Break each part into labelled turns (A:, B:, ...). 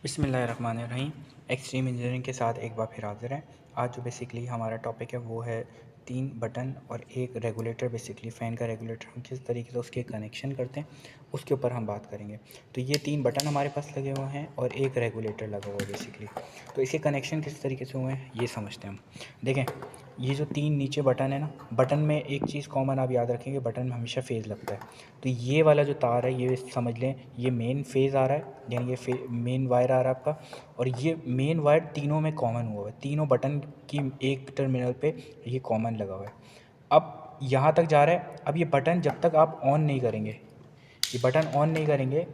A: बिस्मिल्लाहिर्रहमानिर्रहीम। Extreme engineering के साथ एक बार फिर हाज़िर हैं। आज जो बेसिकली हमारा टॉपिक है वो है 3 बटन और एक रेगुलेटर। बेसिकली फ़ैन का रेगुलेटर हम किस तरीके से उसके कनेक्शन करते हैं उसके ऊपर हम बात करेंगे। तो ये 3 बटन हमारे पास लगे हुए हैं और एक रेगुलेटर लगा हुआ है बेसिकली। तो इसके कनेक्शन किस तरीके से हुए हैं ये समझते हैं हम। देखें, ये जो 3 नीचे बटन है ना, बटन में एक चीज़ कॉमन आप याद रखेंगे, बटन में हमेशा फ़ेज़ लगता है। तो ये वाला जो तार है ये समझ लें ये मेन फ़ेज़ आ रहा है, यानी ये मेन वायर आ रहा है आपका, और ये मेन वायर तीनों में कॉमन हुआ है, तीनों बटन की एक टर्मिनल पे ये कॉमन लगा हुआ है। अब यहाँ तक जा रहा है। अब ये बटन जब तक आप ऑन नहीं करेंगे, ये बटन ऑन नहीं करेंगे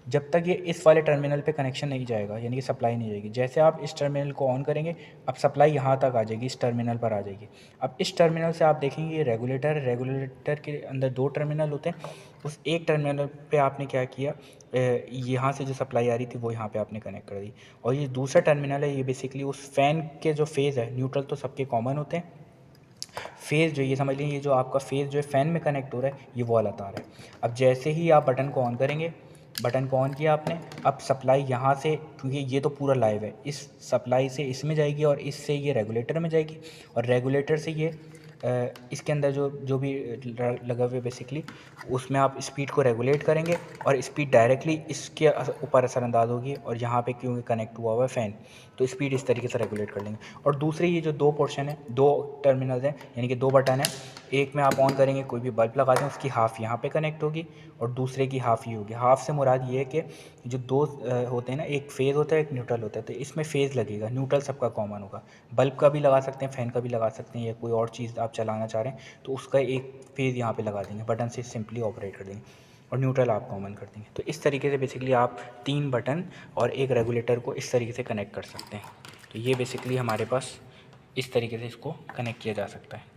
A: जब तक ये इस वाले टर्मिनल पे कनेक्शन नहीं जाएगा, यानी कि सप्लाई नहीं जाएगी। जैसे आप इस टर्मिनल को ऑन करेंगे, अब सप्लाई यहाँ तक आ जाएगी, इस टर्मिनल पर आ जाएगी। अब इस टर्मिनल से आप देखेंगे ये रेगुलेटर के अंदर 2 टर्मिनल होते हैं। उस एक टर्मिनल पे आपने क्या किया, यहाँ से जो सप्लाई आ रही थी वो यहाँ पे आपने कनेक्ट कर दी, और ये दूसरा टर्मिनल है, ये बेसिकली उस फ़ैन के जो फेज़ है, न्यूट्रल तो सबके कॉमन होते हैं, फेज़ जो ये समझ लीजिए, ये जो आपका फेज़ जो है फ़ैन में कनेक्ट हो रहा है ये वो वाला तार है। अब जैसे ही आप बटन को ऑन करेंगे, बटन को ऑन किया आपने, अब सप्लाई यहाँ से, क्योंकि ये तो पूरा लाइव है, इस सप्लाई से इसमें जाएगी और इससे ये रेगुलेटर में जाएगी, और रेगुलेटर से ये इसके अंदर जो जो भी लगा हुआ है बेसिकली, उसमें आप स्पीड को रेगुलेट करेंगे और स्पीड डायरेक्टली इसके ऊपर असरअंदाज होगी, और यहाँ पे क्योंकि कनेक्ट हुआ हुआ है फ़ैन, तो स्पीड इस तरीके से रेगुलेट कर लेंगे। और दूसरे ये जो 2 पोर्शन है, 2 टर्मिनल्स हैं, यानी कि 2 बटन हैं, एक में आप ऑन करेंगे, कोई भी बल्ब लगा दें, उसकी हाफ़ यहाँ पे कनेक्ट होगी और दूसरे की हाफ़ ये होगी। हाफ़ से मुराद ये है कि जो 2 होते हैं ना, एक फेज़ होता है एक न्यूट्रल होता है, तो इसमें फ़ेज़ लगेगा, न्यूट्रल सबका कॉमन होगा। बल्ब का भी लगा सकते हैं, फ़ैन का भी लगा सकते हैं, या कोई और चीज़ आप चलाना चाह रहे हैं तो उसका एक फ़ेज़ यहाँ पे लगा देंगे, बटन से सिंपली ऑपरेट कर देंगे और न्यूट्रल आप कॉमन कर देंगे। तो इस तरीके से बेसिकली आप 3 बटन और एक रेगुलेटर को इस तरीके से कनेक्ट कर सकते हैं। तो ये बेसिकली हमारे पास इस तरीके से इसको कनेक्ट किया जा सकता है।